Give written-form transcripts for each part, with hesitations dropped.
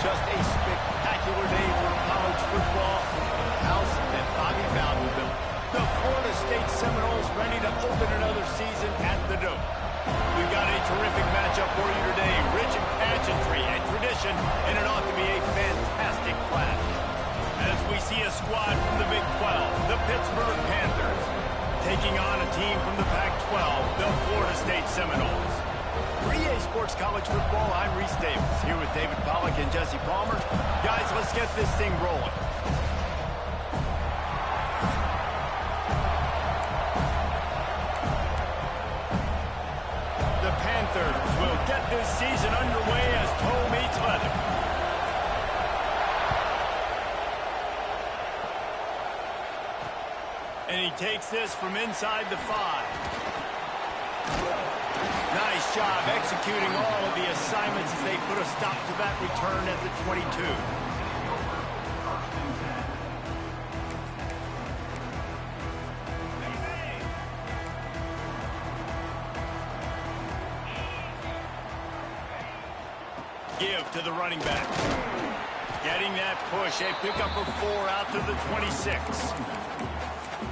just a spectacular day for college football. The house that Bobby Bowden built. The Florida State Seminoles ready to open another season at the Dome. We've got a terrific matchup for you today, rich in pageantry and tradition, and it ought to be a fantastic clash. As we see a squad from the Big 12, the Pittsburgh Panthers, taking on a team from the Pac-12, the Florida State Seminoles. For EA Sports College Football, I'm Reese Davis, here with David Pollack and Jesse Palmer. Guys, let's get this thing rolling. The Panthers will get this season underway as toe meets leather. And he takes this from inside the 5. Nice job executing all of the assignments as they put a stop to that return at the 22. Give to the running back. Getting that push, a pickup of 4 out to the 26.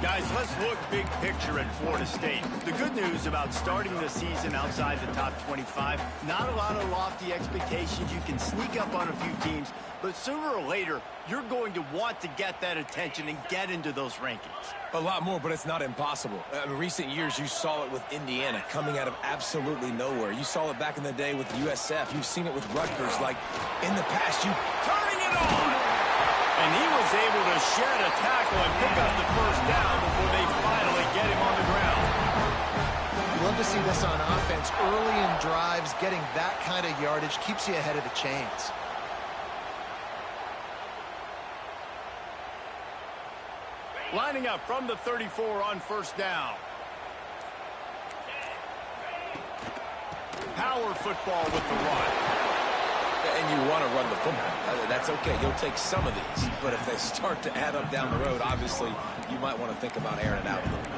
Guys, let's look big picture at Florida State. The good news about starting the season outside the top 25, not a lot of lofty expectations. You can sneak up on a few teams, but sooner or later, you're going to want to get that attention and get into those rankings. A lot more, but it's not impossible. In recent years, you saw it with Indiana coming out of absolutely nowhere. You saw it back in the day with USF. You've seen it with Rutgers. Like, in the past, you turning it on! And he was able to shed a tackle and pick up the first down before they finally get him on the ground. You love to see this on offense. Early in drives, getting that kind of yardage keeps you ahead of the chains. Lining up from the 34 on first down. Power football with the run. And you want to run the football. That's okay. You'll take some of these. But if they start to add up down the road, obviously, you might want to think about airing it out a little bit.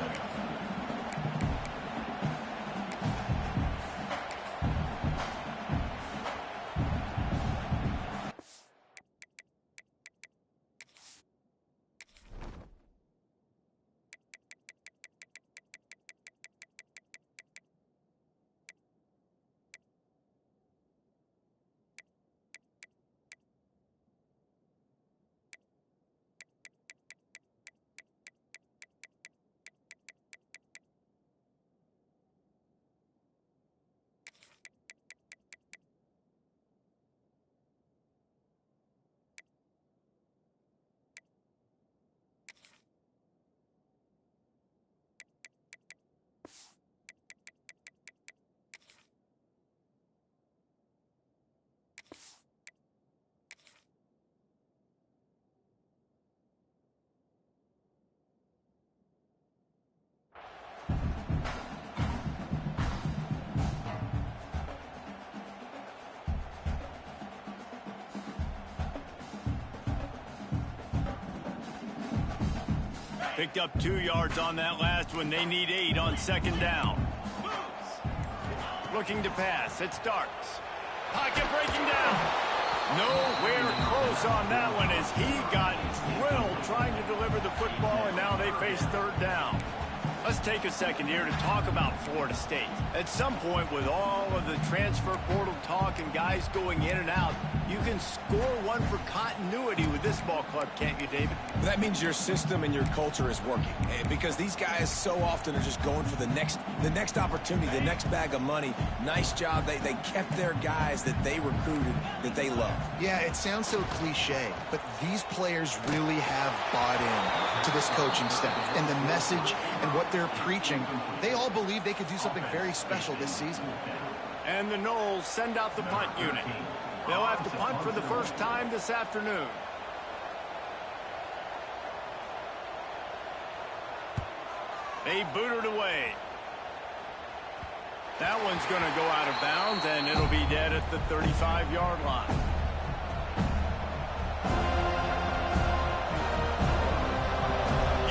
Picked up 2 yards on that last one. They need 8 on second down. Looking to pass. It starts. Pocket breaking down. Nowhere close on that one as he got drilled trying to deliver the football, and now they face third down. Let's take a second here to talk about Florida State. At some point, with all of the transfer portal talk and guys going in and out, you can score one for continuity with this ball club, can't you, David? That means your system and your culture is working. Because these guys so often are just going for the next opportunity, the next bag of money. Nice job. They kept their guys that they recruited, that they love. Yeah, it sounds so cliche, but these players really have bought in to this coaching staff and the message and what they're preaching. They all believe they could do something very special this season. And the Noles send out the punt unit. They'll have to punt for the first time this afternoon. They boot it away. That one's going to go out of bounds, and it'll be dead at the 35-yard line.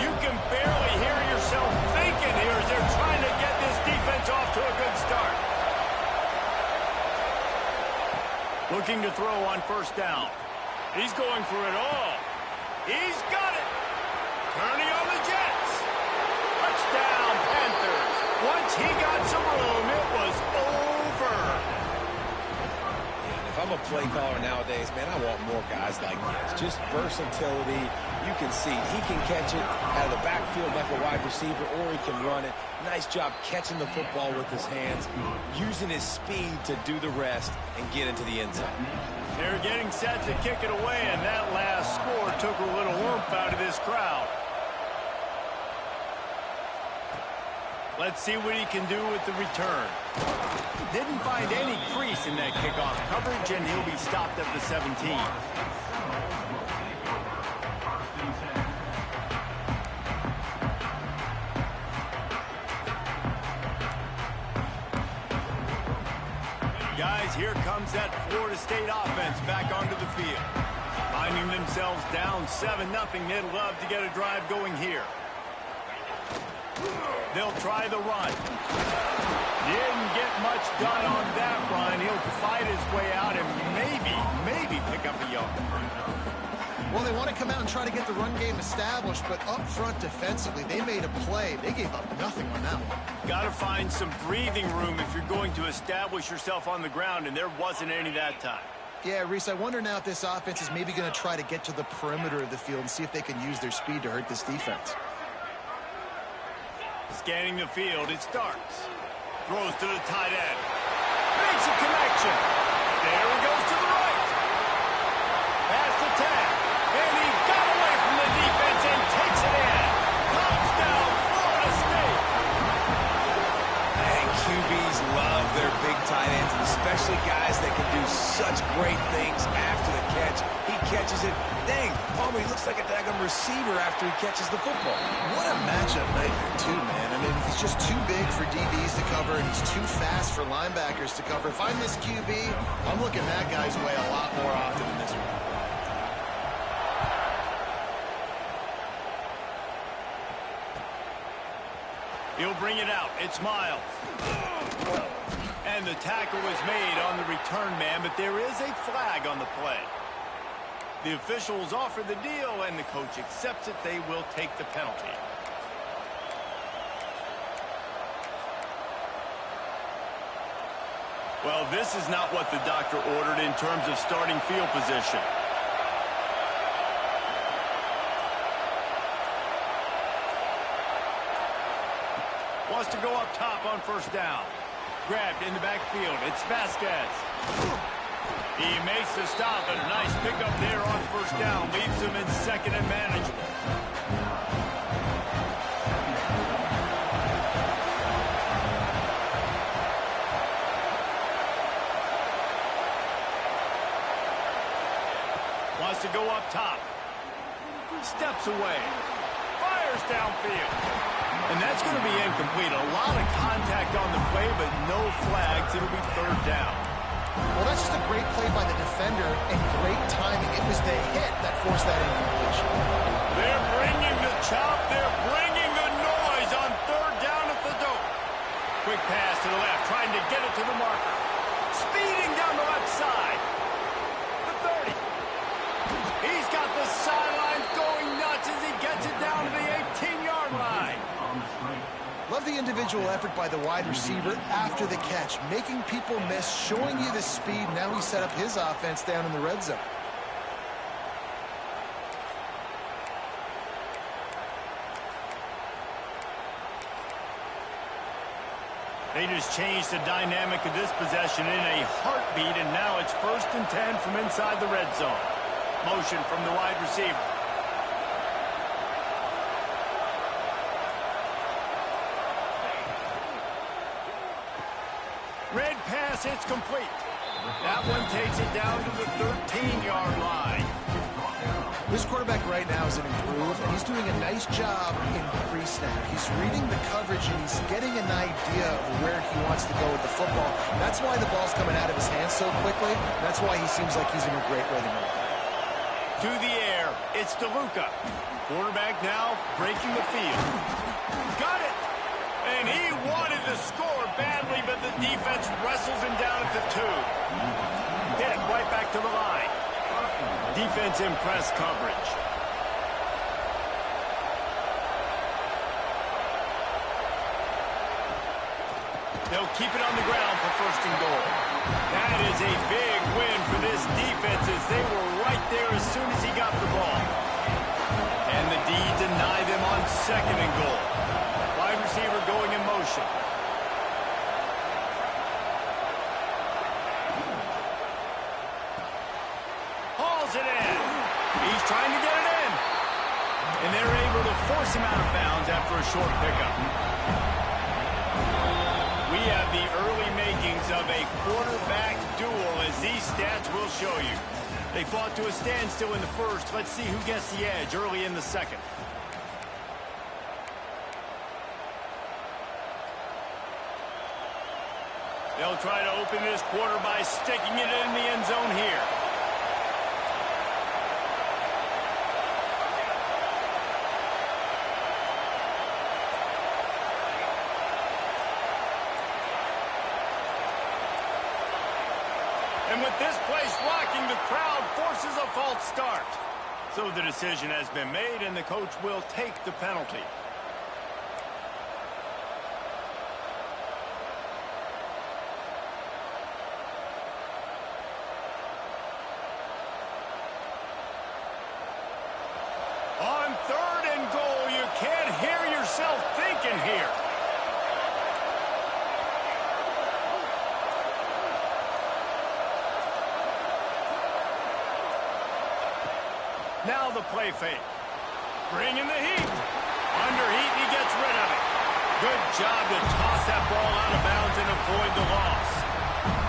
You can barely hear yourself thinking here as they're trying to get this defense off to a good start. Looking to throw on first down. He's going for it all. He's got it. Turning on the Jets. Touchdown, Panthers. Once he got some room, it was over. If I'm a play caller nowadays, man, I want more guys like this. Just versatility. You can see he can catch it out of the backfield like a wide receiver, or he can run it. Nice job catching the football with his hands, using his speed to do the rest and get into the end zone. They're getting set to kick it away, and that last score took a little oomph out of this crowd. Let's see what he can do with the return. Didn't find any crease in that kickoff coverage, and he'll be stopped at the 17. Guys, here comes that Florida State offense back onto the field. Finding themselves down 7-0, they'd love to get a drive going here. They'll try the run. Didn't get much done on that run. He'll fight his way out and maybe pick up a yard. Well, they want to come out and try to get the run game established, but up front defensively, they made a play. They gave up nothing on that one. Got to find some breathing room if you're going to establish yourself on the ground, and there wasn't any that time. Yeah, Reese, I wonder now if this offense is maybe going to try to get to the perimeter of the field and see if they can use their speed to hurt this defense. Scanning the field, it starts. Throws to the tight end. Makes a connection. There he goes to the right. Past the 10. And he got away from the defense and takes it in. Touchdown, Florida State. And QBs love their big tight ends, and especially guys that can do such great things after the catch. He catches it. Dang, Palmer, he looks like a daggone receiver after he catches the football. What a matchup nightmare, too, man. I mean, he's just too big for DBs to cover, and he's too fast for linebackers to cover. If I'm this QB, I'm looking that guy's way a lot more often than this one. He'll bring it out. It's Miles. And the tackle was made on the return man, but there is a flag on the play. The officials offer the deal, and the coach accepts it. They will take the penalty. Well, this is not what the doctor ordered in terms of starting field position. Wants to go up top on first down. Grabbed in the backfield. It's Vasquez. He makes the stop, and a nice pickup there on first down. Leaves him in second and manageable. Wants to go up top. Steps away. Fires downfield. And that's going to be incomplete. A lot of contact on the play, but no flags. It'll be third down. Well, that's just a great play by the defender and great timing. It was the hit that forced that incompletion. They're bringing the chop. They're bringing the noise on third down at the Doak. Quick pass to the left, trying to get it to the marker. Speeding down the left side. The 30. He's got the sidelines going nuts as he gets it down to the 18-yard line. Love the individual effort by the wide receiver after the catch, making people miss, showing you the speed. Now he set up his offense down in the red zone. They just changed the dynamic of this possession in a heartbeat, and now it's 1st and 10 from inside the red zone. Motion from the wide receiver. Red pass, it's complete. That one takes it down to the 13-yard line. This quarterback right now is an improved, and he's doing a nice job in pre-snap. He's reading the coverage, and he's getting an idea of where he wants to go with the football. That's why the ball's coming out of his hands so quickly. That's why he seems like he's in a great rhythm right now. To the air, it's DeLuca. Quarterback now breaking the field. Got it! And he wanted to score badly, but the defense wrestles him down at the 2. Hit. right back to the line. Defense in press coverage. They'll keep it on the ground for first and goal. That is a big win for this defense as they were right there as soon as he got the ball. And the D deny them on second and goal. Wide receiver going in motion. Hauls it in. He's trying to get it in. And they're able to force him out of bounds after a short pickup. We have the early makings of a quarterback duel, as these stats will show you. They fought to a standstill in the first. Let's see who gets the edge early in the second. They'll try to open this quarter by sticking it in the end zone here. And with this place rocking, the crowd forces a false start. So the decision has been made, and the coach will take the penalty. On third and goal, you can't hear yourself thinking here. Now the play fake. Bringing the heat. Under heat, he gets rid of it. Good job to toss that ball out of bounds and avoid the loss.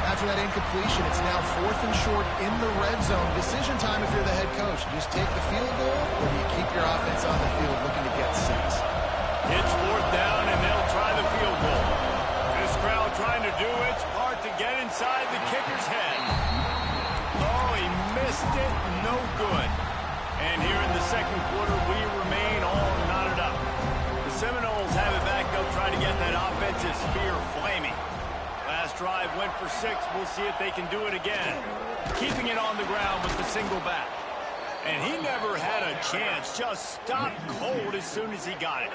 After that incompletion, it's now 4th and short in the red zone. Decision time if you're the head coach. You just take the field goal, or do you keep your offense on the field looking to get 6? It's 4th down, and they'll try the field goal. This crowd trying to do its part to get inside the kicker's head. Oh, he missed it. No good. And here in the second quarter, we remain all knotted up. The Seminoles have it back. They'll try to get that offensive spear flaming. Last drive went for 6. We'll see if they can do it again. Keeping it on the ground with the single back. And he never had a chance. Just stopped cold as soon as he got it.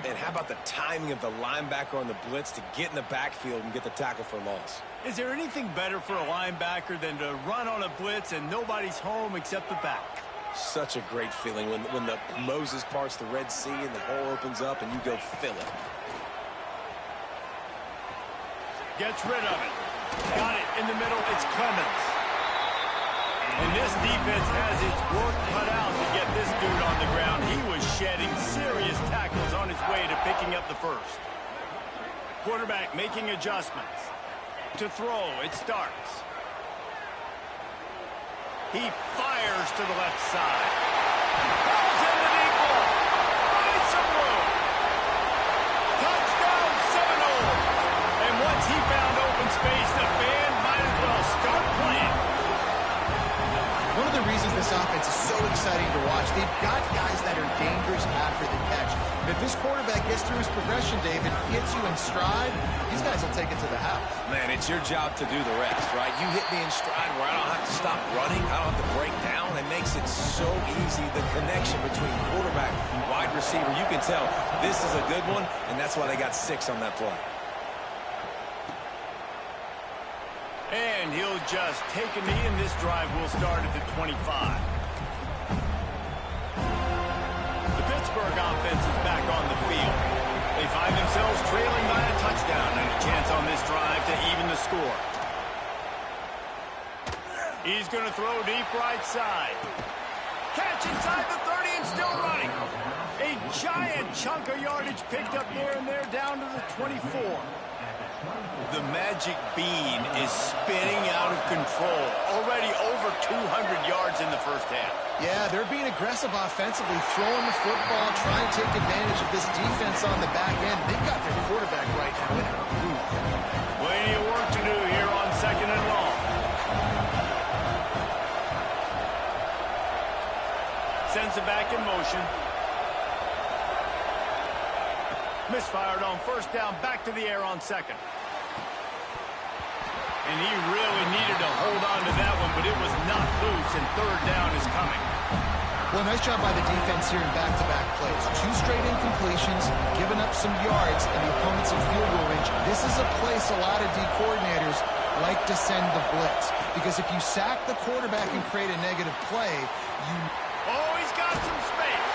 And how about the timing of the linebacker on the blitz to get in the backfield and get the tackle for loss? Is there anything better for a linebacker than to run on a blitz and nobody's home except the back? Such a great feeling when the Moses parts the Red Sea and the hole opens up and you go fill it. Gets rid of it. Got it in the middle. It's Clemens. And this defense has its work cut out to get this dude on the ground. He was shedding serious tackles on his way to picking up the first. Quarterback making adjustments. To throw, it starts. He fires to the left side. Balls in the deep ball. Finds some room. Touchdown Seminoles. And once he found open space, the band might as well start playing. One of the reasons this offense is so exciting to watch, they've got guys that are dangerous after the catch. And if this quarterback gets through his progression, David, hits you in stride, these guys will take it to the house. Man, it's your job to do the rest, right? You hit me in stride where I don't have to stop running. I don't have to break down. It makes it so easy. The connection between quarterback and wide receiver, you can tell this is a good one, and that's why they got 6 on that play. And he'll just take a knee, and this drive will start at the 25. The Pittsburgh offense is back on the field. They find themselves trailing by a touchdown and a chance on this drive to even the score. He's going to throw deep right side. Catch inside the 30 and still running. A giant chunk of yardage picked up there, and they're down to the 24. The magic bean is spinning out of control. Already over 200 yards in the first half. Yeah, they're being aggressive offensively, throwing the football, trying to take advantage of this defense on the back end. They've got their quarterback right now in a groove. Plenty of work to do here on second and long. Sends it back in motion. Misfired on first down, back to the air on second. And he really needed to hold on to that one, but it was not loose, and third down is coming. Well, nice job by the defense here in back-to-back plays. 2 straight incompletions, giving up some yards, and the opponents in field goal range. This is a place a lot of D coordinators like to send the blitz, because if you sack the quarterback and create a negative play, Oh, he's got some space.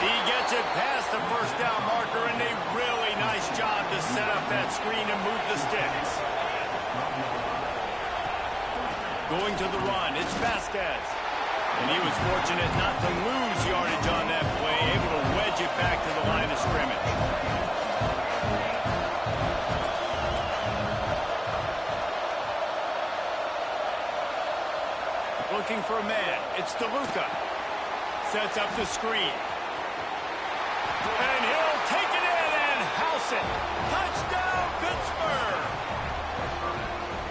He gets it past the first down marker, and a really nice job to set up that screen and move the sticks. Going to the run, it's Vasquez. And he was fortunate not to lose yardage on that play, able to wedge it back to the line of scrimmage. Looking for a man, it's DeLuca. Sets up the screen. And he'll take it in and house it. Touchdown, Pittsburgh!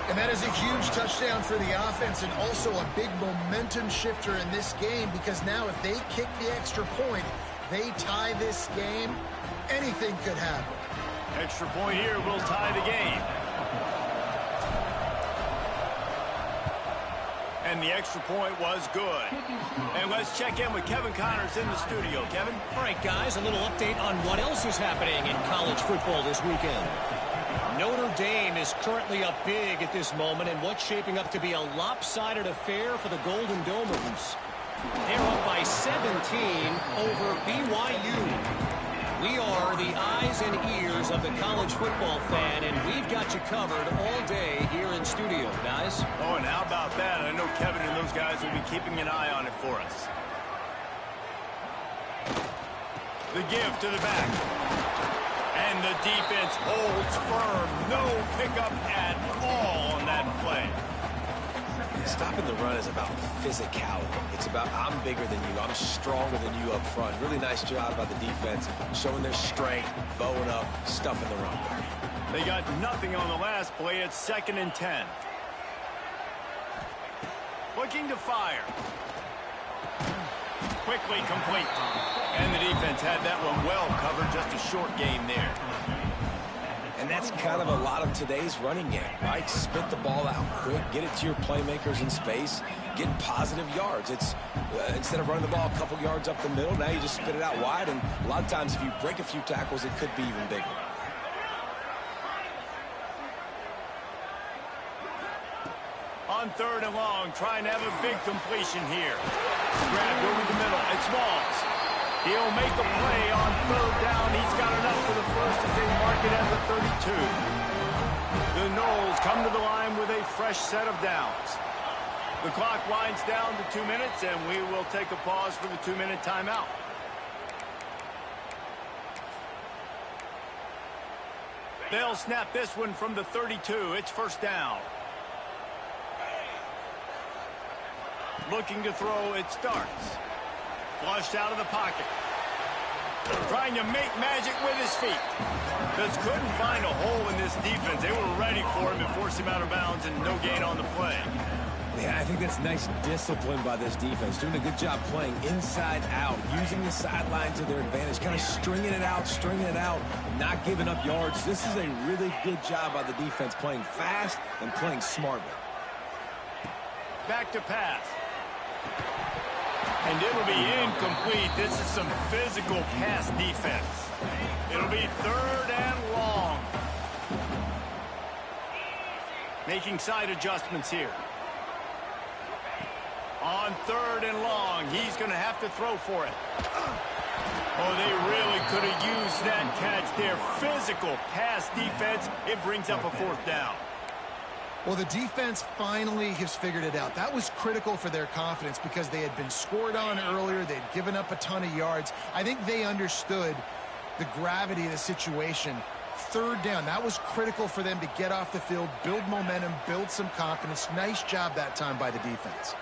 And that is a huge touchdown for the offense, and also a big momentum shifter in this game, because now if they kick the extra point, they tie this game, anything could happen. Extra point here will tie the game. And the extra point was good. And let's check in with Kevin Connors in the studio. Kevin? All right, guys, a little update on what else is happening in college football this weekend. Notre Dame is currently up big at this moment in what's shaping up to be a lopsided affair for the Golden Domers. They're up by 17 over BYU. We are the eyes and ears of the college football fan, and we've got you covered all day here in studio, guys. Oh, and how about that? I know Kevin and those guys will be keeping an eye on it for us. The give to the back. And the defense holds firm. No pickup at all on that play. Stopping the run is about physicality. It's about I'm bigger than you. I'm stronger than you up front. Really nice job by the defense, showing their strength, bowing up, stuffing the run. They got nothing on the last play. It's 2nd and 10. Looking to fire. Quickly complete. And the defense had that one well covered. Just a short game there. And that's kind of a lot of today's running game, right? Spit the ball out quick, get it to your playmakers in space, get positive yards. It's instead of running the ball a couple yards up the middle, now you just spit it out wide, and a lot of times if you break a few tackles, it could be even bigger. On 3rd and long, trying to have a big completion here. Grabbed over the middle. It's Smalls. He'll make a play on 3rd down. He's got enough for the first as they mark it at the 32. The Noles come to the line with a fresh set of downs. The clock winds down to 2 minutes, and we will take a pause for the 2-minute timeout. They'll snap this one from the 32. It's 1st down. Looking to throw, it starts. Flushed out of the pocket. Trying to make magic with his feet. Just couldn't find a hole in this defense. They were ready for him and forced him out of bounds, and no gain on the play. Yeah, I think that's nice discipline by this defense. Doing a good job playing inside out, using the sideline to their advantage, kind of stringing it out, not giving up yards. This is a really good job by the defense, playing fast and playing smartly. Back to pass. And it'll be incomplete. This is some physical pass defense. It'll be 3rd and long. Making side adjustments here. On 3rd and long, he's going to have to throw for it. Oh, they really could have used that catch there. Physical pass defense. It brings up a 4th down. Well, the defense finally has figured it out. That was critical for their confidence because they had been scored on earlier. They'd given up a ton of yards. I think they understood the gravity of the situation. 3rd down, that was critical for them to get off the field, build momentum, build some confidence. Nice job that time by the defense.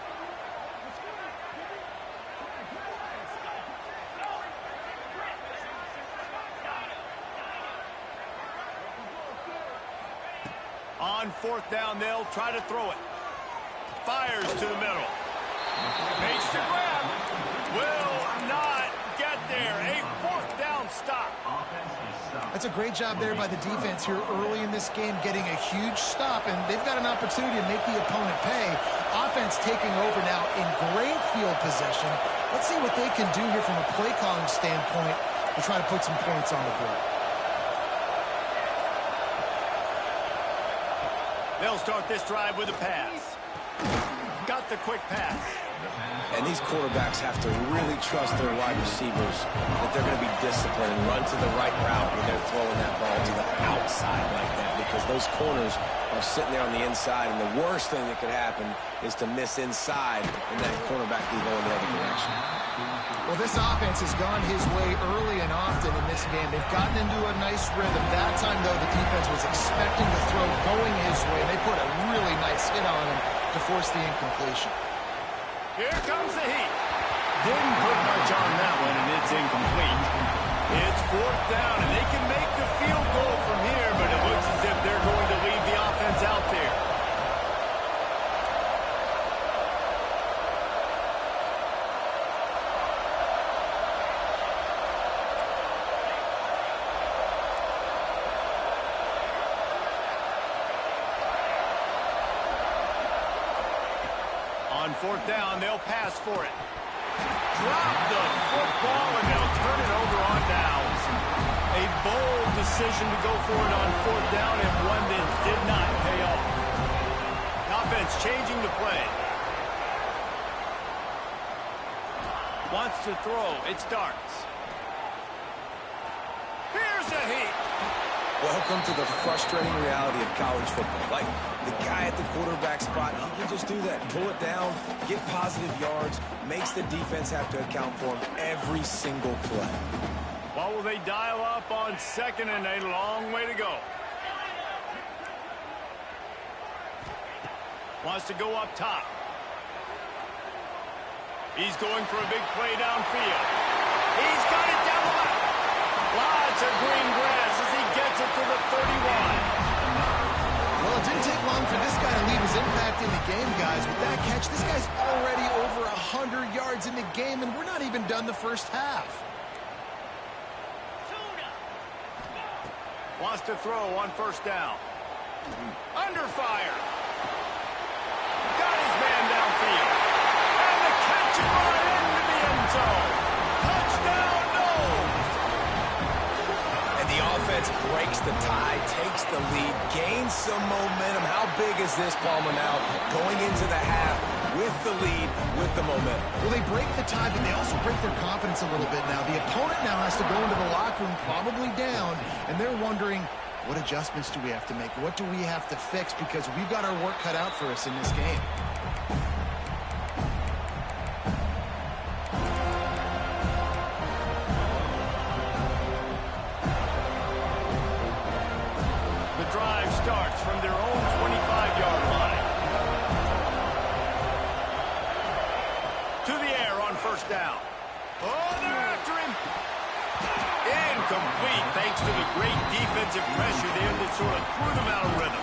On 4th down, they'll try to throw it. Fires to the middle. Makes the grab. Will not get there. A 4th down stop. That's a great job there by the defense here early in this game, getting a huge stop, and they've got an opportunity to make the opponent pay. Offense taking over now in great field possession. Let's see what they can do here from a play calling standpoint to try to put some points on the board. They'll start this drive with a pass. Got the quick pass. And these quarterbacks have to really trust their wide receivers that they're going to be disciplined and run to the right route when they're throwing that ball to the outside like that, because those corners are sitting there on the inside, and the worst thing that could happen is to miss inside and that cornerback be going the other direction. Well, this offense has gone his way early and often in this game. They've gotten into a nice rhythm. That time, though, the defense was expecting the throw going his way. They put a really nice hit on him to force the incompletion. Here comes the heat. Didn't put much on that one, and it's incomplete. It's 4th down, and they can make the field goal from here, but it looks as if they're going to leave the offense out there. On 4th down, they'll pass for it. Drop the football, and they'll turn it over on downs. A bold decision to go for it on 4th down, and one that did not pay off. Offense changing the play. Wants to throw. It starts. Here's a heat. Welcome to the frustrating reality of college football. Like, the guy at the quarterback spot, he can just do that. Pull it down, get positive yards, makes the defense have to account for him every single play. What will they dial up on 2nd and a long way to go? Wants to go up top. He's going for a big play downfield. He's got it down the left. Lots of green grass as he gets it to the 31. Well, it didn't take long for this guy to leave his impact in the game, guys. With that catch, this guy's already over 100 yards in the game, and we're not even done the first half. Wants to throw on 1st down. Under fire. Got his man downfield. And the catch is right into the end zone. Touchdown, Noles. And the offense breaks the tie, takes the lead, gains some momentum. How big is this, Palmer, now going into the half with the lead, with the momentum? Well, they break the tie, but they also break their confidence a little bit now. The opponent now has to go into the locker room, probably down, and they're wondering, what adjustments do we have to make? What do we have to fix? Because we've got our work cut out for us in this game. The drive starts from their own 25-yard line. To the air on 1st down. Oh, they're after him. Incomplete thanks to the great defensive pressure there that sort of threw them out of rhythm.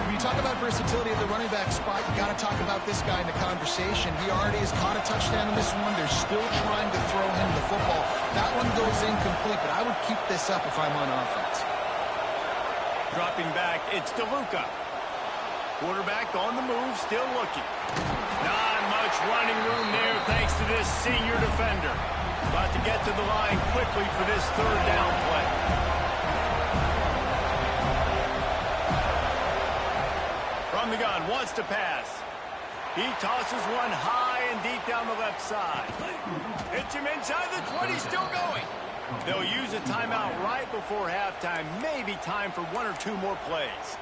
When you talk about versatility at the running back spot, you got to talk about this guy in the conversation. He already has caught a touchdown in this one. They're still trying to throw him the football. That one goes incomplete, but I would keep this up if I'm on offense. Dropping back, it's DeLuca. Quarterback on the move, still looking. Not much running room there thanks to this senior defender. About to get to the line quickly for this 3rd down play. From the gun, wants to pass. He tosses one high and deep down the left side. Hits him inside the 20, still going. They'll use a timeout right before halftime. Maybe time for 1 or 2 more plays.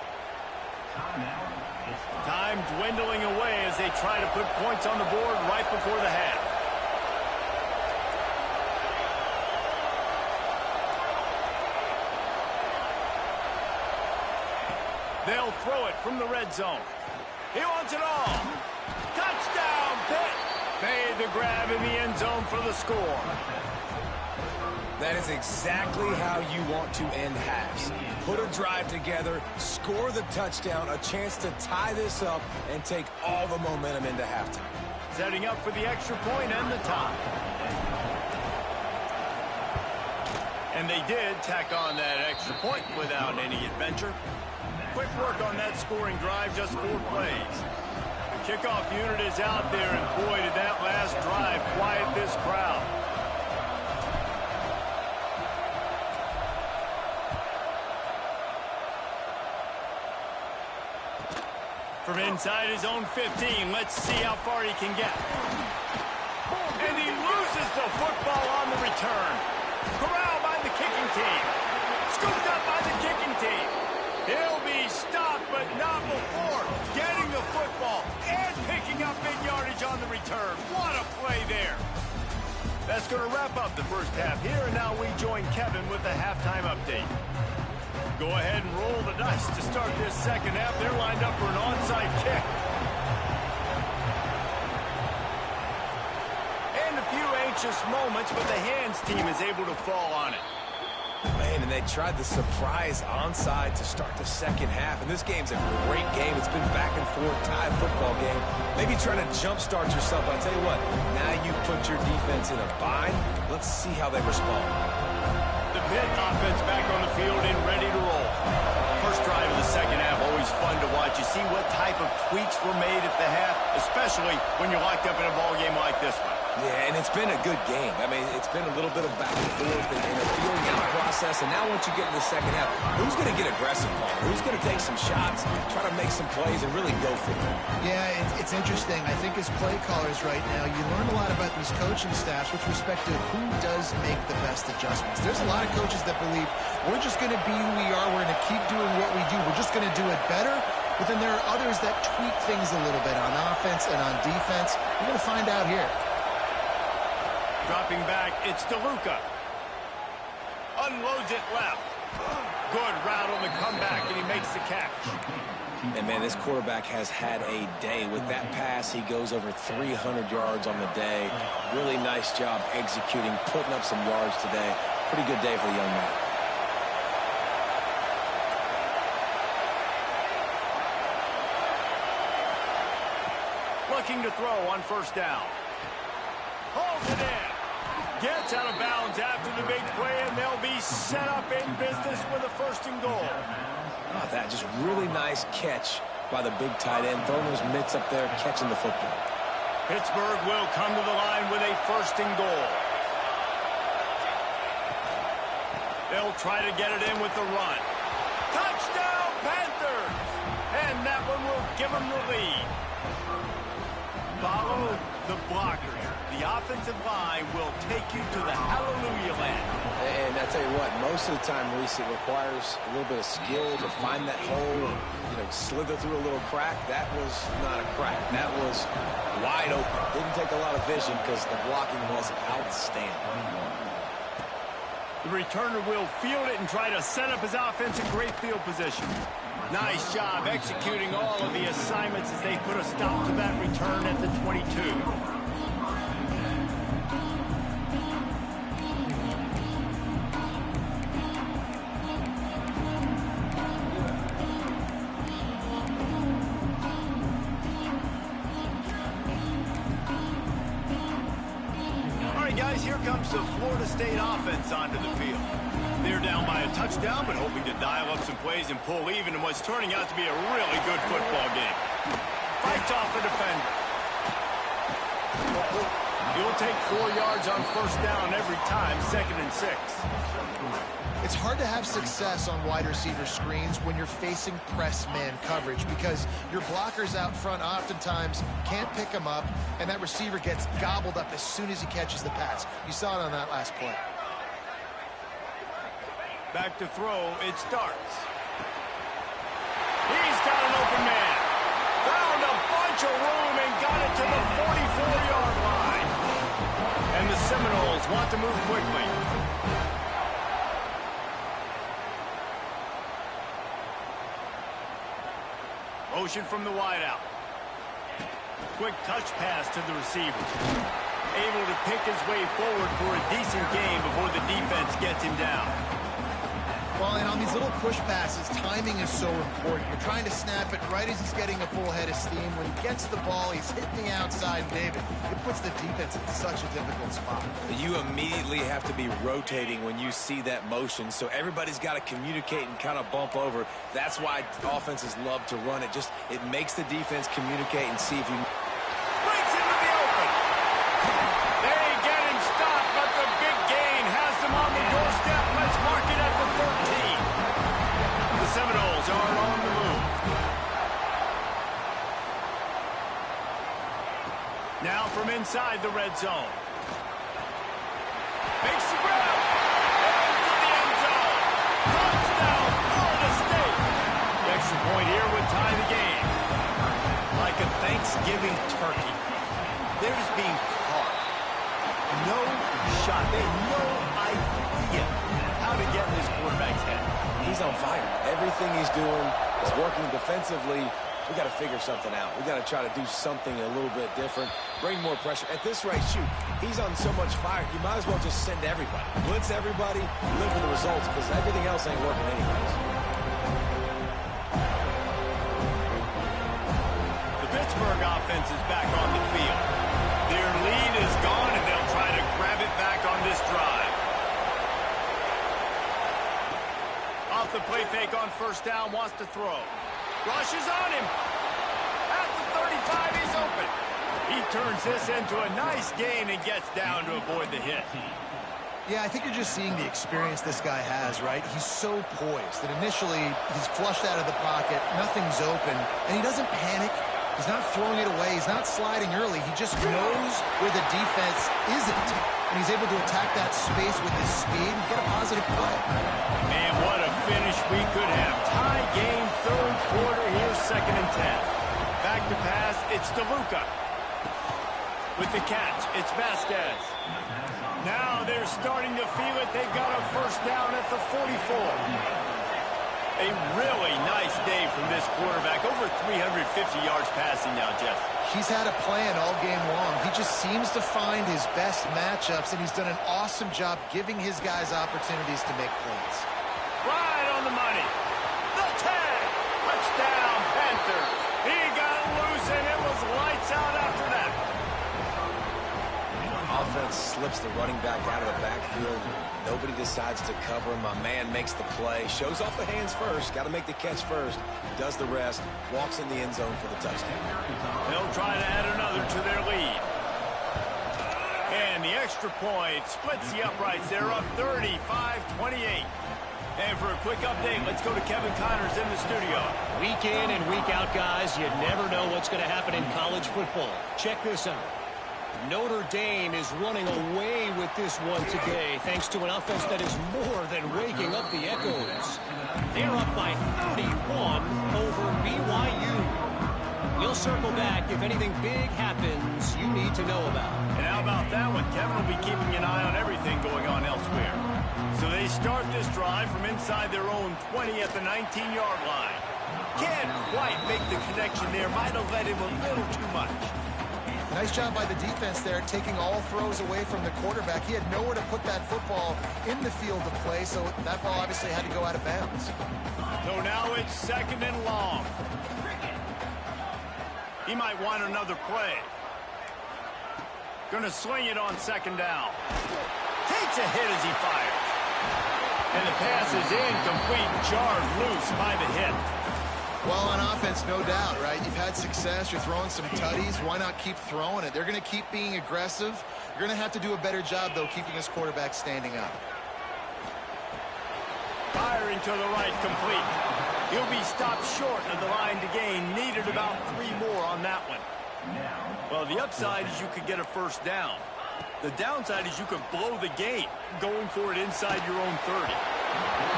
Time dwindling away as they try to put points on the board right before the half. They'll throw it from the red zone. He wants it all. Touchdown, Pitt. Made the grab in the end zone for the score. That is exactly how you want to end halves. Put a drive together, score the touchdown, a chance to tie this up, and take all the momentum into halftime. Setting up for the extra point and the tie. And they did tack on that extra point without any adventure. Quick work on that scoring drive, just 4 plays. The kickoff unit is out there, and boy, did that last drive quiet this crowd. From inside his own 15, let's see how far he can get. And he loses the football on the return. Corralled by the kicking team. Scooped up by the kicking team. He'll be stopped, but not before getting the football and picking up big yardage on the return. What a play there. That's going to wrap up the first half here, and now we join Kevin with the halftime update. Go ahead and roll the dice to start this second half. They're lined up for an onside kick. And a few anxious moments, but the hands team is able to fall on it. Man, and they tried the surprise onside to start the second half. And this game's a great game. It's been back and forth, tied football game. Maybe trying to jumpstart yourself. But I tell you what, now you put your defense in a bind. Let's see how they respond. The Pitt offense back on the field and ready to roll. First drive of the second half, always fun to watch. You see what type of tweaks were made at the half, especially when you're locked up in a ball game like this one. Yeah, and it's been a good game. I mean, it's been a little bit of back and forth and a feeling out process. And now once you get in the second half, who's going to get aggressive, Paul? Who's going to take some shots, try to make some plays, and really go for it? Yeah, it's interesting. I think as play callers right now, you learn a lot about these coaching staffs with respect to who does make the best adjustments. There's a lot of coaches that believe we're just going to be who we are. We're going to keep doing what we do. We're just going to do it better. But then there are others that tweak things a little bit on offense and on defense. We're going to find out here. Dropping back, it's DeLuca. Unloads it left. Good route on the comeback, and he makes the catch. And, man, this quarterback has had a day. With that pass, he goes over 300 yards on the day. Really nice job executing, putting up some yards today. Pretty good day for the young man. Looking to throw on first down. Holds it in. Gets out of bounds after the big play, and they'll be set up in business with a 1st and goal. Oh, that just really nice catch by the big tight end. Throwing those mitts up there, catching the football. Pittsburgh will come to the line with a 1st and goal. They'll try to get it in with the run. Touchdown, Panthers! And that one will give them the lead. Follow the blockers. The offensive line will take you to the hallelujah land. And I tell you what, most of the time, Reese, it requires a little bit of skill to find that hole and, slither through a little crack. That was not a crack. That was wide open. Didn't take a lot of vision because the blocking was outstanding. The returner will field it and try to set up his offense in great field position. Nice job executing all of the assignments as they put a stop to that return at the 22. All right, guys, here comes the Florida State offense onto the field. They're down by a touchdown, but hoping to dial up some plays and pull even in what's turning out to be a really good football game. Fights off the defender. He'll take 4 yards on first down every time, 2nd and 6. It's hard to have success on wide receiver screens when you're facing press man coverage because your blockers out front oftentimes can't pick them up, and that receiver gets gobbled up as soon as he catches the pass. You saw it on that last play. Back to throw, it starts. He's got an open man. Found a bunch of room and got it to the 44-yard line. And the Seminoles want to move quickly. Motion from the wideout. Quick touch pass to the receiver. Able to pick his way forward for a decent gain before the defense gets him down. Well, and on these little push passes, timing is so important. You're trying to snap it right as he's getting a full head of steam. When he gets the ball, he's hitting the outside, David. It puts the defense in such a difficult spot. You immediately have to be rotating when you see that motion, so everybody's got to communicate and kind of bump over. That's why offenses love to run it. It makes the defense communicate and see if you... Breaks into the open. They get him stopped, but the big gain has them on the doorstep. Let's mark it at the 13. The Seminoles are on the move. Now from inside the red zone. Makes the grab. Into the end zone. Touchdown, Florida State. The extra point here would tie the game. Like a Thanksgiving turkey. They're just being carved. No shot. They have no idea how to get in this quarterback's head. He's on fire. Everything he's doing is working defensively. We got to figure something out. We got to try to do something a little bit different. Bring more pressure. At this rate, shoot, he's on so much fire, you might as well just send everybody. Blitz everybody, live for the results, because everything else ain't working anyways. The Pittsburgh offense is back on the field. Their lead is gone, and they'll try to grab it back on this drive. Off the play fake on first down, wants to throw. Rushes on him. At the 35, he's open. He turns this into a nice gain and gets down to avoid the hit. Yeah, I think you're just seeing the experience this guy has, right? He's so poised that initially he's flushed out of the pocket, nothing's open, and he doesn't panic. He's not throwing it away. He's not sliding early. He just knows where the defense isn't, and he's able to attack that space with his speed and get a positive play. Man, what a finish we could have. Tie game, third quarter. Here's 2nd and 10. Back to pass. It's DeLuca. With the catch, it's Vasquez. Now they're starting to feel it. They've got a first down at the 44. A really nice day from this quarterback. Over 350 yards passing now, Jeff. He's had a plan all game long. He just seems to find his best matchups, and he's done an awesome job giving his guys opportunities to make plays. Right on the money. The tag. Touchdown, Panthers. He got loose, and it was lights out after that. Offense slips the running back out of the backfield. Nobody decides to cover him. My man makes the play. Shows off the hands first. Got to make the catch first. Does the rest. Walks in the end zone for the touchdown. They'll try to add another to their lead. And the extra point splits the uprights. They're up 35-28. And for a quick update, let's go to Kevin Connors in the studio. Week in and week out, guys, you never know what's going to happen in college football. Check this out. Notre Dame is running away with this one today, thanks to an offense that is more than waking up the echoes. They're up by 31 over BYU. We'll circle back if anything big happens you need to know about. And how about that one? Kevin will be keeping an eye on everything going on elsewhere. So they start this drive from inside their own 20 at the 19-yard line. Can't quite make the connection there. Might have let him a little too much. Nice job by the defense there, taking all throws away from the quarterback. He had nowhere to put that football in the field of play, so that ball obviously had to go out of bounds. So now it's 2nd and long. He might want another play. Gonna swing it on 2nd down. Takes a hit as he fires. And the pass is incomplete, jarred loose by the hit. Well, on offense, no doubt, right? You've had success. You're throwing some tutties. Why not keep throwing it? They're going to keep being aggressive. You're going to have to do a better job, though, keeping this quarterback standing up. Firing to the right, complete. He'll be stopped short of the line to gain. Needed about 3 more on that one. Well, the upside is you could get a first down. The downside is you could blow the game going for it inside your own 30.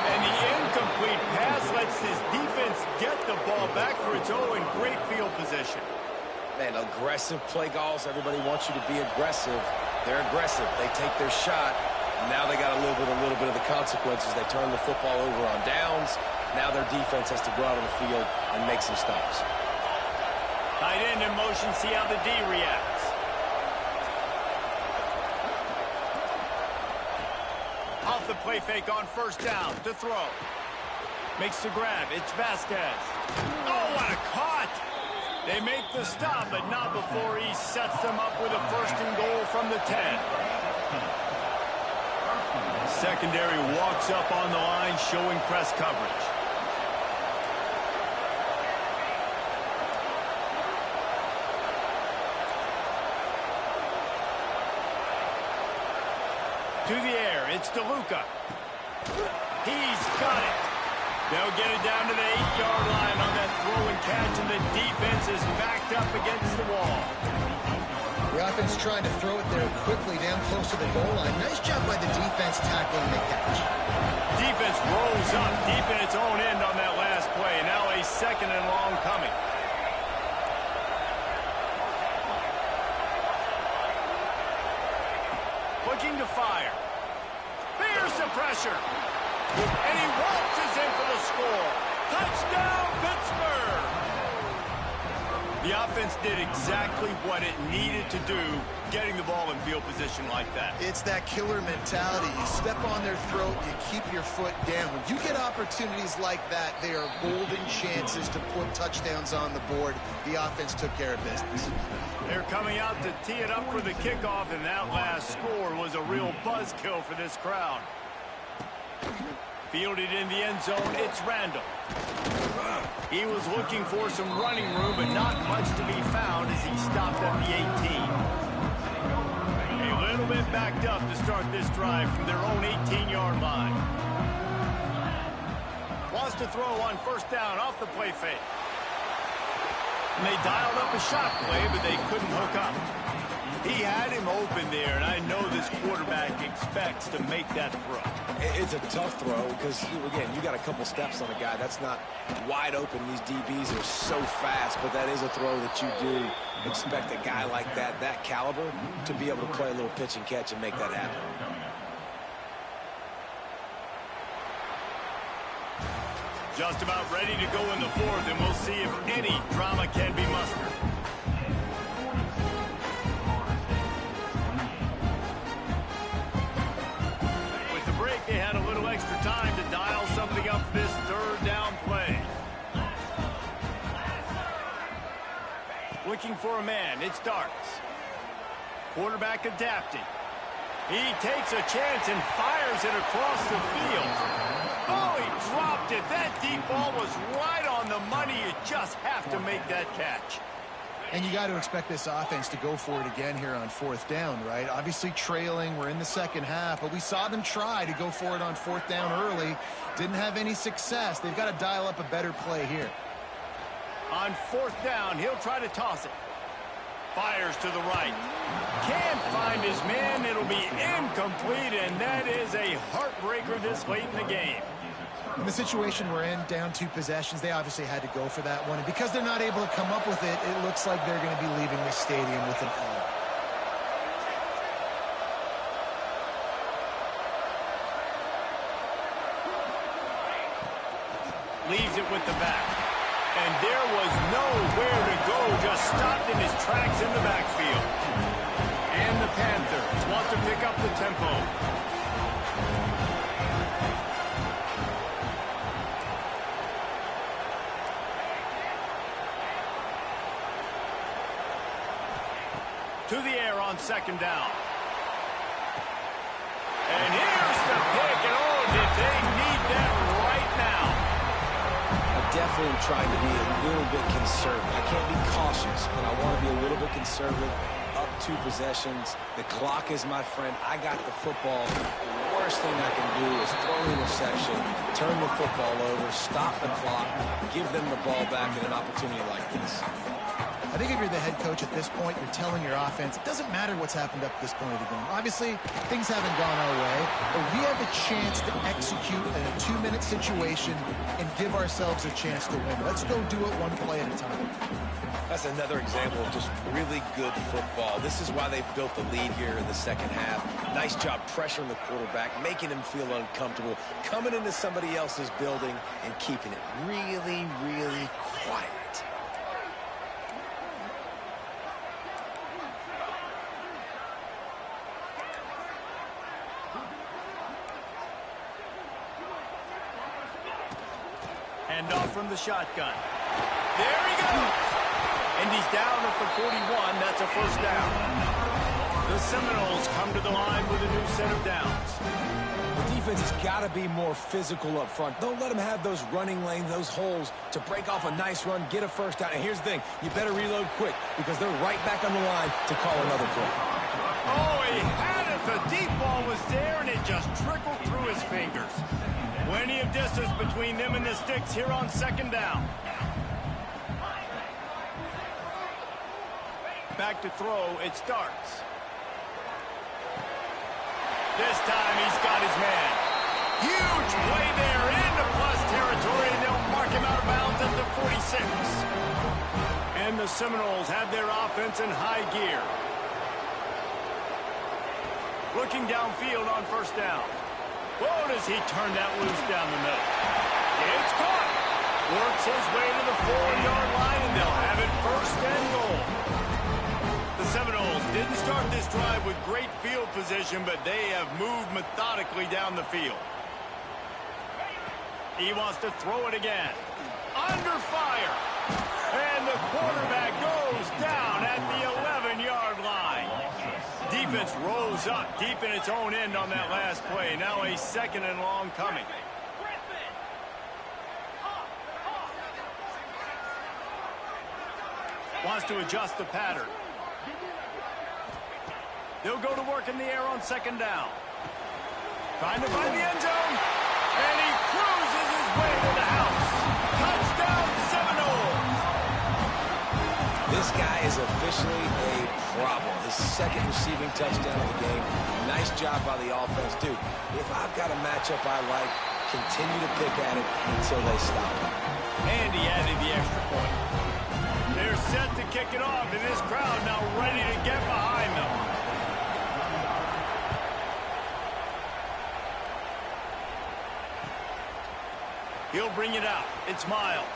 And the incomplete pass lets his defense get the ball back for its own great field position. Man, aggressive play calls. Everybody wants you to be aggressive. They're aggressive. They take their shot. Now they got to live with a little bit of the consequences. They turn the football over on downs. Now their defense has to go out on the field and make some stops. Tight end in motion. See how the D reacts. Off off the play fake on first down to throw. Makes the grab. It's Vasquez. Oh, what a caught! They make the stop, but not before he sets them up with a first and goal from the 10. Secondary walks up on the line, showing press coverage. To the air, it's DeLuca. He's got it. They'll get it down to the 8-yard line on that throw and catch, and the defense is backed up against the wall. The offense trying to throw it there quickly down close to the goal line. Nice job by the defense tackling the catch. Defense rolls up deep in its own end on that last play. Now a second and long coming. Looking to fire. There's the pressure. And he waltzes in for the score. Touchdown, Pittsburgh! The offense did exactly what it needed to do, getting the ball in field position like that. It's that killer mentality. You step on their throat, you keep your foot down. When you get opportunities like that, they are golden chances to put touchdowns on the board. The offense took care of business. They're coming out to tee it up for the kickoff, and that last score was a real buzzkill for this crowd. Fielded in the end zone, it's Randall. He was looking for some running room, but not much to be found as he stopped at the 18. A little bit backed up to start this drive from their own 18-yard line. Wants to throw on first down off the play fake. And they dialed up a shot play, but they couldn't hook up. He had him open there, and I know this quarterback expects to make that throw. It's a tough throw because, again, you got a couple steps on a guy. That's not wide open. These DBs are so fast, but that is a throw that you do expect a guy like that caliber, to be able to play a little pitch and catch and make that happen. Just about ready to go in the fourth, and we'll see if any drama can be mustered. With the break, they had a little extra time to dial something up for this third down play. Looking for a man, it starts. Quarterback adapting. He takes a chance and fires it across the field. Oh, he dropped it. That deep ball was right on the money. You just have to make that catch. And you got to expect this offense to go for it again here on fourth down, right? Obviously trailing. We're in the second half, but we saw them try to go for it on fourth down early. Didn't have any success. They've got to dial up a better play here. On fourth down, he'll try to toss it. Fires to the right. Can't find his man. It'll be incomplete, and that is a heartbreaker this late in the game. In the situation we're in, down 2 possessions, they obviously had to go for that one. And because they're not able to come up with it, it looks like they're going to be leaving the stadium with an L. Leaves it with the back. And there was nowhere to go, just stopped in his tracks in the backfield. And the Panthers want to pick up the tempo. To the air on second down. And here's the pick, and oh, did they need that right now. Definitely am trying to be a little bit conservative. I can't be cautious, but I want to be a little bit conservative. Up 2 possessions. The clock is my friend. I got the football. The worst thing I can do is throw an interception, turn the football over, stop the clock, give them the ball back in an opportunity like this. I think if you're the head coach at this point, you're telling your offense, it doesn't matter what's happened up to this point of the game. Obviously, things haven't gone our way, but we have a chance to execute in a 2-minute situation and give ourselves a chance to win. Let's go do it one play at a time. That's another example of just really good football. This is why they've built the lead here in the second half. Nice job pressuring the quarterback, making him feel uncomfortable, coming into somebody else's building and keeping it really, really quiet. handoff from the shotgun. There he goes. And he's down at the 41. That's a first down. The Seminoles come to the line with a new set of downs. The defense has got to be more physical up front. Don't let them have those running lanes, those holes to break off a nice run, get a first down. And here's the thing, you better reload quick because they're right back on the line to call another play. Oh, he had it. The deep ball was there, and it just trickled through his fingers. Plenty of distance between them and the sticks here on second down. Back to throw, it starts. This time he's got his man. Huge play there into plus territory, and they'll mark him out of bounds at the 46. And the Seminoles have their offense in high gear. Looking downfield on first down. Whoa, does he turn that loose down the middle. It's caught. Works his way to the 4-yard line, and they'll have it first and goal. The Seminoles didn't start this drive with great field position, but they have moved methodically down the field. He wants to throw it again. Under fire. And the quarterback goes down at the 11-yard line. Defense rolls up deep in its own end on that last play. Now a second and long coming. Wants to adjust the pattern. They'll go to work in the air on second down. Trying to find the end zone. And he cruises his way to the house. Touchdown, Seminoles. This guy is officially a problem. His second receiving touchdown of the game. Nice job by the offense, too. If I've got a matchup I like, continue to pick at it until they stop it. And he added the extra point. They're set to kick it off, and this crowd now ready to get behind them. He'll bring it out. It's Miles.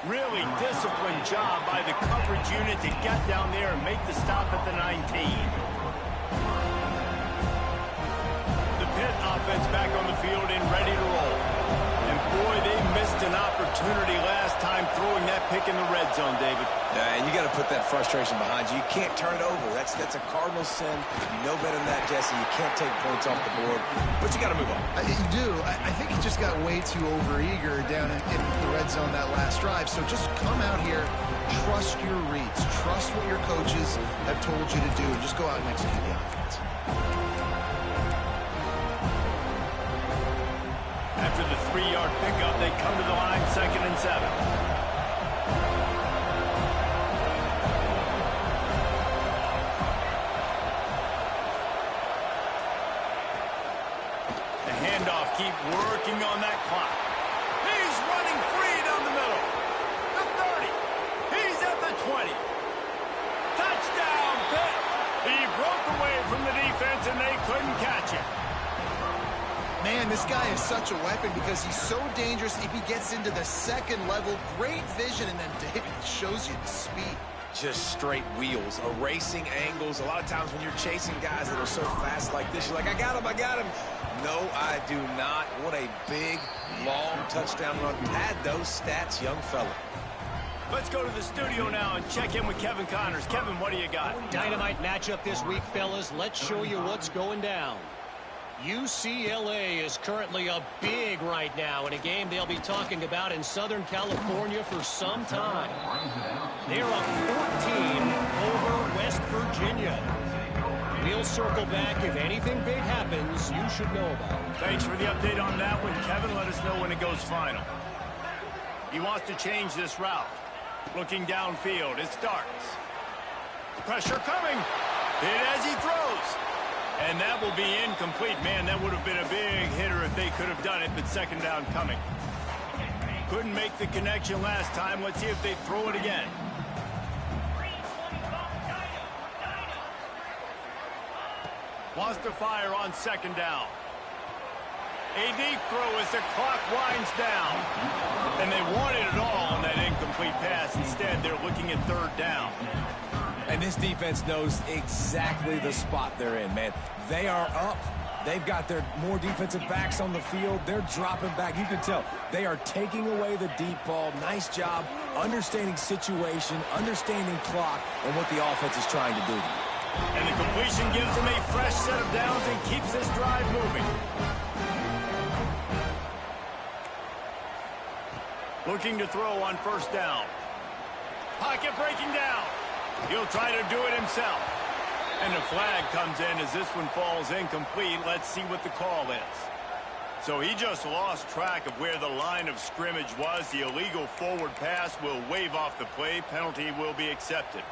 Really disciplined job by the coverage unit to get down there and make the stop at the 19. The Pitt offense back on the field and ready to roll. And boy, they missed an opportunity last time throwing that pick in the red zone, David. And you got to put that frustration behind you. You can't turn it over. That's a cardinal sin. You know better than that, Jesse. You can't take points off the board. But you got to move on. You do. I think he just got way too overeager down in the red zone that last drive. So just come out here, trust your reads, trust what your coaches have told you to do, and just go out and execute the offense. After the 3-yard pickup, they come to the line, 2nd and 7. The handoff, keep working on that clock. He's running free down the middle. The 30. He's at the 20. Touchdown, Pitt. He broke away from the defense, and they couldn't catch him. Man, this guy is such a weapon because he's so dangerous if he gets into the second level. Great vision, and then David shows you the speed. Just straight wheels, erasing angles. A lot of times when you're chasing guys that are so fast like this, you're like, I got him, I got him. No, I do not. What a big, long touchdown run. Pad those stats, young fella. Let's go to the studio now and check in with Kevin Connors. Kevin, what do you got? Dynamite matchup this week, fellas. Let's show you what's going down. UCLA is currently up big right now in a game they'll be talking about in Southern California for some time. They're up 14 over West Virginia. We'll circle back. If anything big happens, you should know about it. Thanks for the update on that one, Kevin. Let us know when it goes final. He wants to change this route. Looking downfield, it starts. Pressure coming. Hit as he throws. And that will be incomplete. Man, that would have been a big hitter if they could have done it, but second down coming. Couldn't make the connection last time. Let's see if they throw it again. Wants to fire on second down. A deep throw as the clock winds down. And they wanted it all on that incomplete pass. Instead, they're looking at third down. And this defense knows exactly the spot they're in, man. They are up. They've got their more defensive backs on the field. They're dropping back. You can tell they are taking away the deep ball. Nice job understanding situation, understanding clock, and what the offense is trying to do. And the completion gives them a fresh set of downs and keeps this drive moving. Looking to throw on first down. Pocket breaking down. He'll try to do it himself. And the flag comes in as this one falls incomplete. Let's see what the call is. So he just lost track of where the line of scrimmage was. The illegal forward pass will wave off the play. Penalty will be accepted.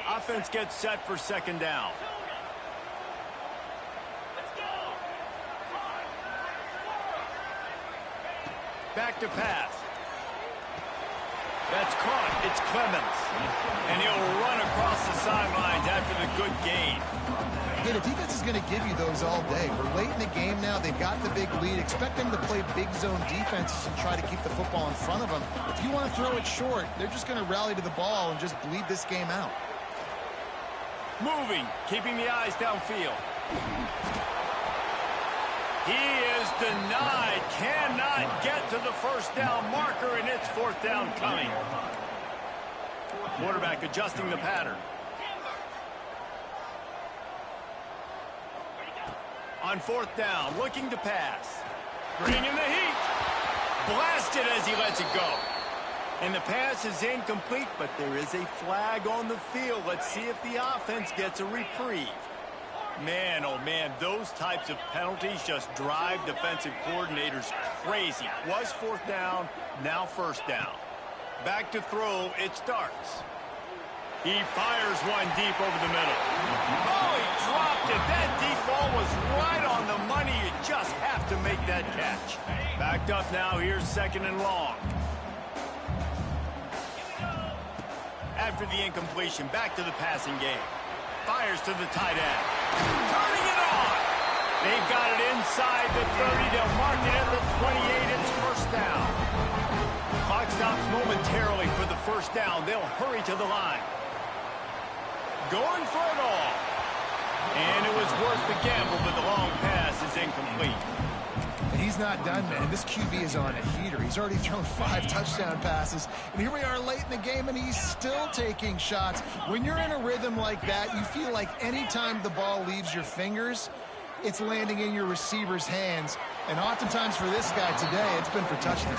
Offense gets set for second down. Back to pass. That's caught. It's Clemens. And he'll run across the sidelines after the good gain. Hey, the defense is going to give you those all day. We're late in the game now. They've got the big lead. Expect them to play big zone defense and try to keep the football in front of them. If you want to throw it short, they're just going to rally to the ball and just bleed this game out. Moving, keeping the eyes downfield. He is denied, cannot get to the first down marker, and it's fourth down coming. Quarterback adjusting the pattern. On fourth down, looking to pass. Bringing the heat. Blasted as he lets it go. And the pass is incomplete, but there is a flag on the field. Let's see if the offense gets a reprieve. Man, oh man, those types of penalties just drive defensive coordinators crazy. Was fourth down, now first down. Back to throw, it starts. He fires one deep over the middle. Oh, he dropped it. That deep ball was right on the money. You just have to make that catch. Backed up now, here's second and long. After the incompletion, back to the passing game. Fires to the tight end. Turning it on. They've got it inside the 30. They'll mark it at the 28. It's first down. Clock stops momentarily for the first down. They'll hurry to the line. Going for it all. And it was worth the gamble, but the long pass is incomplete. And he's not done, man. This QB is on a heater. He's already thrown 5 touchdown passes. And here we are late in the game, and he's still taking shots. When you're in a rhythm like that, you feel like anytime the ball leaves your fingers, it's landing in your receiver's hands. And oftentimes for this guy today, it's been for touchdowns.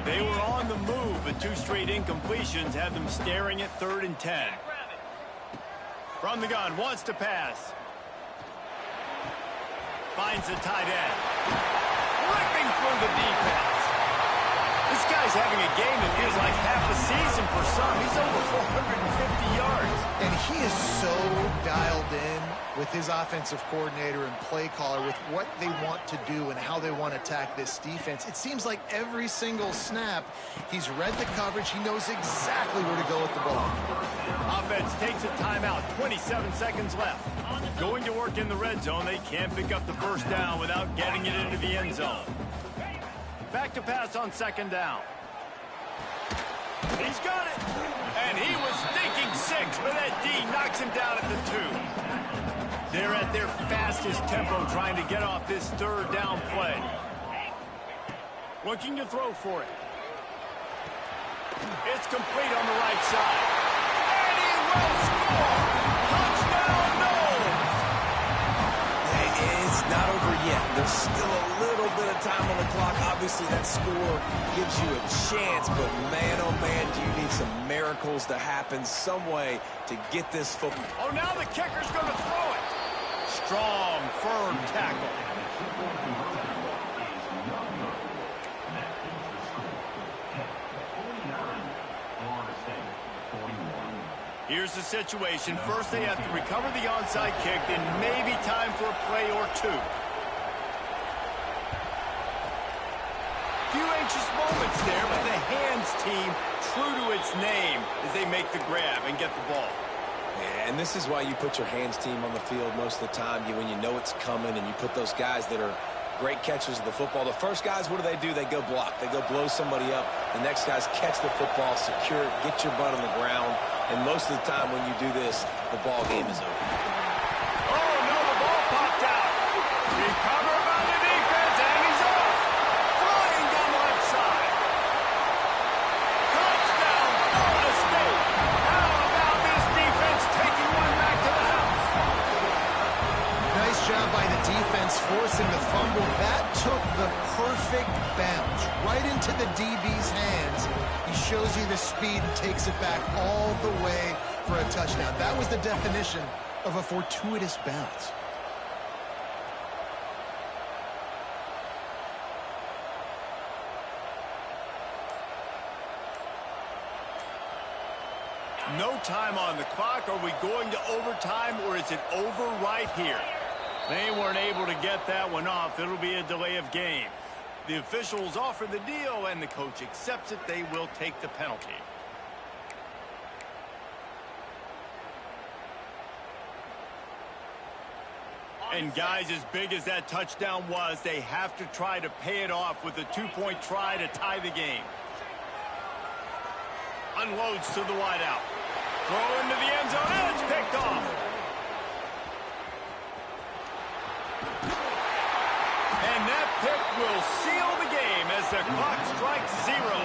They were on the move, but 2 straight incompletions had them staring at 3rd and 10. From the gun, wants to pass. Finds the tight end. Ripping through the defense. This guy's having a game that feels like half a season for some. He's over 450 yards. And he is so dialed in with his offensive coordinator and play caller with what they want to do and how they want to attack this defense. It seems like every single snap, he's read the coverage. He knows exactly where to go with the ball. Offense takes a timeout. 27 seconds left. Going to work in the red zone. They can't pick up the first down without getting it into the end zone. Back to pass on second down. He's got it. And he was thinking 6, but that D knocks him down at the 2. They're at their fastest tempo trying to get off this 3rd down play. Looking to throw for it. It's complete on the right side. And he will score. Touchdown, Knowles. It's not over yet. There's still a little bit of time on the clock. Obviously, that score gives you a chance, but man, oh man, do you need some miracles to happen some way to get this football. Oh, now the kicker's going to throw it. Strong, firm tackle. Here's the situation. First, they have to recover the onside kick, then maybe time for a play or 2. Few anxious moments there, but the hands team true to its name as they make the grab and get the ball. Yeah, and this is why you put your hands team on the field most of the time. When you know it's coming and you put those guys that are great catchers of the football. The first guys, what do? They go block. They go blow somebody up. The next guys catch the football, secure it, get your butt on the ground. And most of the time when you do this, the ball game is over. Oh, no, the ball popped out. Recovered by the defense, and he's off. Flying down the left side. Touchdown, Florida State. How about this defense taking one back to the house? Nice job by the defense forcing the fumble. That took the perfect bounce right into the DB's hands. He shows you the speed and takes it back all the way for a touchdown. That was the definition of a fortuitous bounce. No time on the clock. Are we going to overtime, or is it over right here? They weren't able to get that one off. It'll be a delay of game. The officials offer the deal, and the coach accepts it. They will take the penalty. And guys, as big as that touchdown was, they have to try to pay it off with a two-point try to tie the game. Unloads to the wideout. Throw into the end zone, and it's picked off. And that pick will seal the game as the clock strikes 0.